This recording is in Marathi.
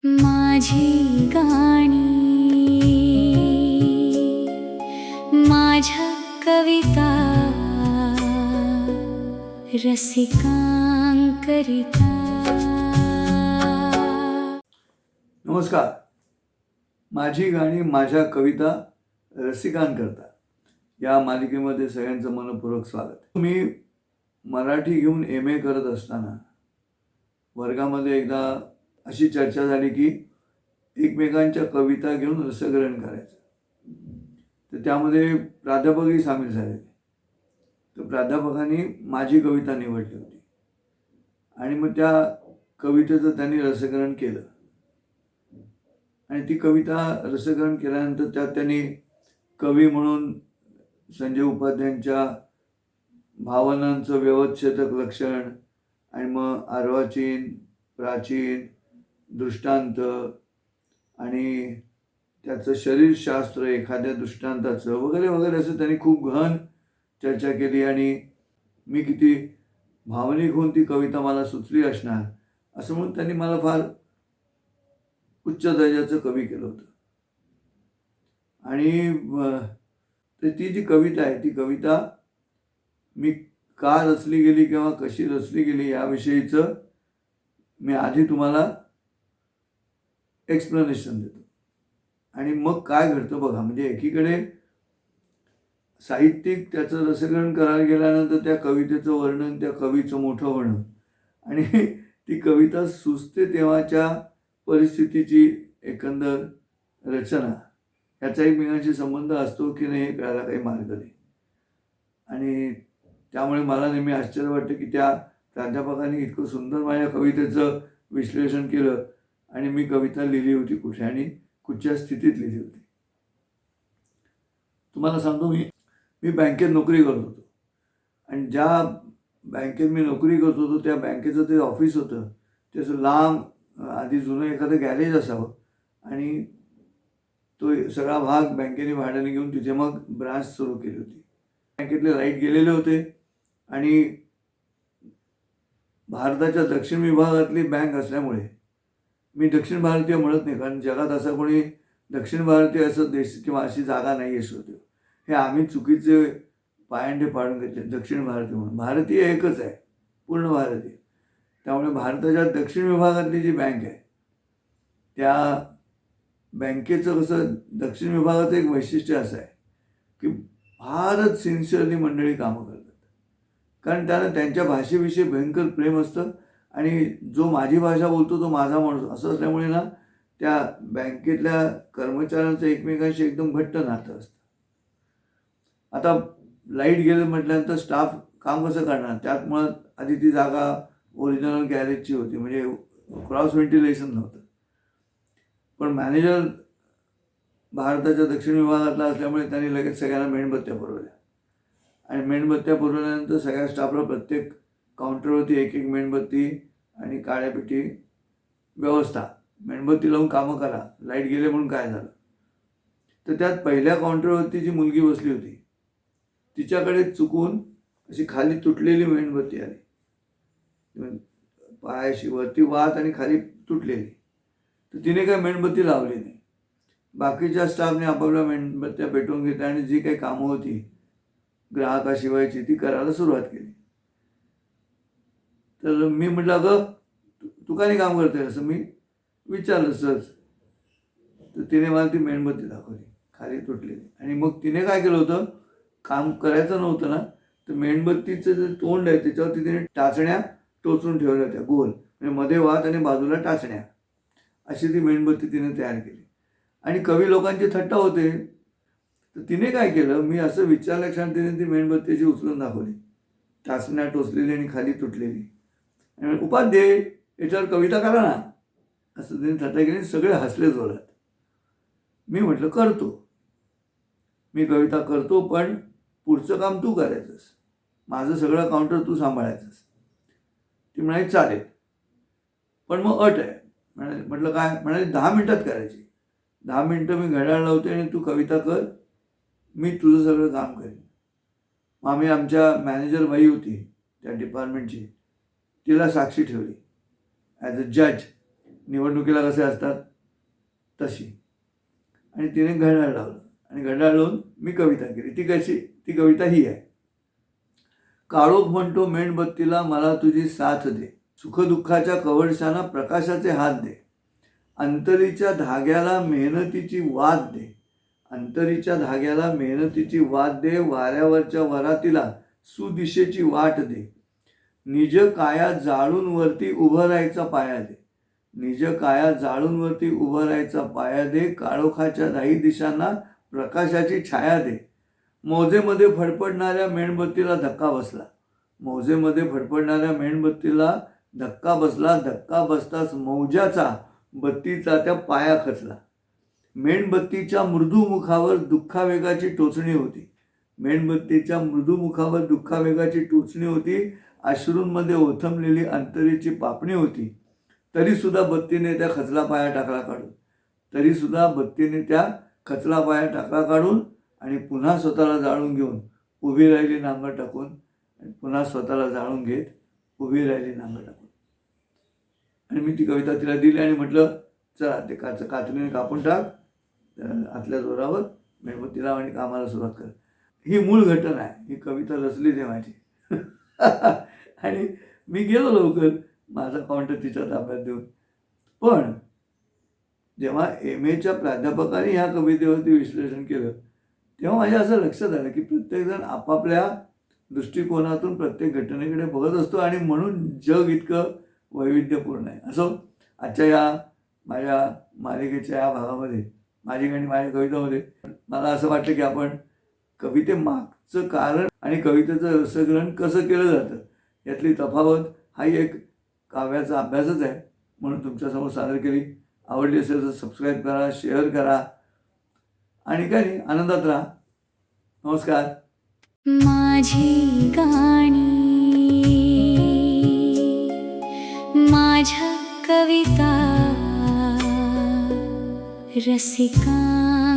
माझी गाणी माझ्या कविता रसिकांकरिता। नमस्कार. माझी गाणी माझ्या कविता रसिकांकरता या मालिकेमध्ये सगळ्यांचं मनपूर्वक स्वागत. मी मराठी घेऊन MA करत असताना वर्गामध्ये एकदा अशी चर्चा झाली की एकमेकांच्या कविता घेऊन रसग्रहण करायचं. तर त्यामध्ये प्राध्यापकही सामील झाले. तर प्राध्यापकांनी माझी कविता निवडली होती आणि मग त्या कवितेचं त्यांनी रसग्रहण केलं आणि ती कविता रसग्रहण केल्यानंतर त्यात त्यांनी कवी म्हणून संजय उपाध्यायांच्या भावनांचं व्यवच्छेदक लक्षण आणि मग अर्वाचीन, प्राचीन, दृष्टांत आणि त्याचं शरीरशास्त्र एखाद्या दृष्टांताचं वगैरे वगैरे असं त्यांनी खूप गहन चर्चा केली आणि मी किती भावनिक होऊन ती कविता मला सुचली असणार असं म्हणून त्यांनी मला फार उच्च दर्जाचं कवी केलं होतं. आणि ती जी कविता आहे ती कविता मी का रचली गेली किंवा कशी रचली गेली याविषयीचं मी आधी तुम्हाला एक्सप्लेनेशन देतो आणि मग काय घडतं बघा. म्हणजे एकीकडे साहित्यिक त्याचं रसग्रहण करायला गेल्यानंतर त्या कवितेचं वर्णन, त्या कवीचं मोठं होणं आणि ती कविता सुचते तेव्हाच्या परिस्थितीची एकंदर रचना याचा एकमेकांशी संबंध असतो की नाही हे कळायला काही मार्ग नाही. आणि त्यामुळे मला नेहमी आश्चर्य वाटतं की त्या प्राध्यापकांनी इतकं सुंदर माझ्या कवितेचं विश्लेषण केलं आणि मी कविता लिहिली होती कुठे आणि कुठच्या स्थितीत लिहिली होती. तुम्हाला सांगतो, मी बँकेत नोकरी करत होतो आणि ज्या बँकेत मी नोकरी करत होतो त्या बँकेचं ते ऑफिस होतं ते असं लांब, आधी जुनं एखादं गॅरेज असावं आणि तो सगळा भाग बँकेने भाड्याने घेऊन तिथे मग ब्रांच सुरू केली होती. बँकेतले लाईट गेलेले होते आणि भारताच्या दक्षिण विभागातली बँक असल्यामुळे मी दक्षिण भारतीय म्हणत नाही, कारण जगात असं कोणी दक्षिण भारतीय असं देश किंवा अशी जागा नाही आहे शोधू. हे आम्ही चुकीचे पायंडे पाडून घेतले. दक्षिण भारतीय म्हणून भारतीय एकच आहे, पूर्ण भारतीय. त्यामुळे भारताच्या दक्षिण विभागातली जी बँक आहे त्या बँकेचं कसं दक्षिण विभागाचं एक वैशिष्ट्य असं आहे की फारच सिन्सिअरली मंडळी कामं करतात, कारण त्यांना त्यांच्या भाषेविषयी भयंकर प्रेम असतं आणि जो माझी भाषा बोलतो तो माझा माणूस असं असल्यामुळे ना त्या बँकेतल्या कर्मचाऱ्यांचं एकमेकांशी एकदम घट्ट नातं असतं. आता लाईट गेलं म्हटल्यानंतर स्टाफ काम कसं करणार, त्यात मुळात आधी ती जागा ओरिजिनल गॅरेजची होती, म्हणजे क्रॉस व्हेंटिलेशन नव्हतं. पण मॅनेजर भारताच्या दक्षिण विभागातला असल्यामुळे त्यांनी लगेच सगळ्यांना मेणबत्त्या पुरवल्या आणि मेणबत्त्या पुरवल्यानंतर सगळ्या स्टाफला प्रत्येक काउंटरवरती एक एक मेणबत्ती आणि काळ्यापिठी व्यवस्था, मेणबत्ती लावून कामं करा, लाईट गेले म्हणून काय झालं. तर त्यात पहिल्या काउंटरवरती जी मुलगी बसली होती तिच्याकडे चुकून अशी खाली तुटलेली मेणबत्ती आली, पायाशी वरती वात आणि खाली तुटलेली. तर तिने काय मेणबत्ती लावली नाही. बाकीच्या स्टाफने आपापल्या मेणबत्त्या पेटवून घेतल्या आणि जी काही कामं होती ग्राहकाशिवायची ती करायला सुरुवात केली. तर मी म्हटलं, अगं तू का नाही काम करते असं मी विचारलं सहज. तर तिने मला ती मेणबत्ती दाखवली खाली तुटलेली आणि मग तिने काय केलं होतं, काम करायचं नव्हतं ना, तर मेणबत्तीचं जे तोंड आहे त्याच्यावरती तिने टाचण्या टोचून ठेवल्या होत्या गोल, म्हणजे मध्ये वात आणि बाजूला टाचण्या, अशी ती मेणबत्ती तिने तयार केली. आणि कवी लोकांची थट्टा होते. तर तिने काय केलं, मी असं विचारल्या क्षण तिने ती मेणबत्तीची उचलून दाखवली, टाचण्या टोचलेली आणि खाली तुटलेली, आणि उपाध्ये याच्यावर कविता करा ना असं तिने थट्टा केली. सगळे हसले जोरात. मी म्हटलं करतो, मी कविता करतो, पण पुढचं काम तू करायचंस, माझं सगळं काउंटर तू सांभाळायचंस. ती म्हणाली चालेल, पण मग अट आहे. म्हटलं काय. म्हणाली 10 मिनिटात करायची. 10 मिनिटं मी घड्याळ लावते आणि तू कविता कर, मी तुझं सगळं काम करेन. मग आम्ही आमच्या मॅनेजर बाई होती त्या डिपार्टमेंटची, तिला साक्षी ठेवली ॲज अ जज निवडणुकीला कसे असतात तशी. आणि तिने घड्याळ लावलं आणि घड्याळ लावून मी कविता केली. ती कशी? ती कविता ही आहे. काळोख म्हणतो मेणबत्तीला मला तुझी साथ दे, सुखदुःखाच्या कवडशाना प्रकाशाचे हात दे, अंतरीच्या धाग्याला मेहनतीची वाद दे, अंतरीच्या धाग्याला मेहनतीची वाद दे, वाऱ्यावरच्या वरातीला सुदिशेची वाट दे, निज काया जाळून वरती उभं राहायचा पाया दे, निज काया जाळून वरती उभं राहायचा पाया दे, काळोखाच्या दाही दिशांना प्रकाशाची छाया दे, मौजेमध्ये फडफडणाऱ्या मेणबत्तीला धक्का बसला, मौजेमध्ये फडफडणाऱ्या मेणबत्तीला धक्का बसला, धक्का बसताच मौजाचा बत्तीचा त्या पाया खचला, मेणबत्तीच्या मृदू मुखावर दुःखावेगाची टोचणी होती, मेणबत्तीच्या मृदू मुखावर दुःखावेगाची टोचणी होती, अश्रूंमध्ये ओथंबलेली अंतरीची पापणी होती, तरीसुद्धा बत्तीने त्या खचला पाया टाकला काढून, तरीसुद्धा बत्तीने त्या खचला पाया टाकला काढून आणि पुन्हा स्वतःला जाळून घेऊन उभी राहिली नांगर टाकून, आणि पुन्हा स्वतःला जाळून घेत उभी राहिली नांगर टाकून. आणि मी ती कविता तिला दिली आणि म्हटलं चला ते कात्रीने कापून टाक आतल्या जोरावर, मेणबत्ती लाव आणि कामाला सुरुवात कर. ही मूळ घटना आहे. ही कविता रचली ते माझी. आणि मी गेलो लवकर माझा काउंटर तिच्या ताब्यात देऊन. पण जेव्हा MAच्या प्राध्यापकांनी ह्या कवितेवरती विश्लेषण केलं तेव्हा माझ्या असं लक्षात आलं की प्रत्येकजण आपापल्या दृष्टिकोनातून प्रत्येक घटनेकडे बघत असतो आणि म्हणून जग इतकं वैविध्यपूर्ण आहे. असो, आजच्या या माझ्या मालिकेच्या या भागामध्ये माझी आणि माझ्या कवितामध्ये मला असं वाटतं की आपण कवितेमागचं कारण आणि कवितेचं रसग्रहण कसं केलं जातं यातली तफावत हाही एक काव्याचा अभ्यासच आहे म्हणून तुमच्यासमोर सादर केली. आवडली असेल तर सबस्क्राईब करा, शेअर करा आणि काय नाही, आनंदात राहा. नमस्कार. माझी गाणी, माझ्या कविता रसिकांकरिता.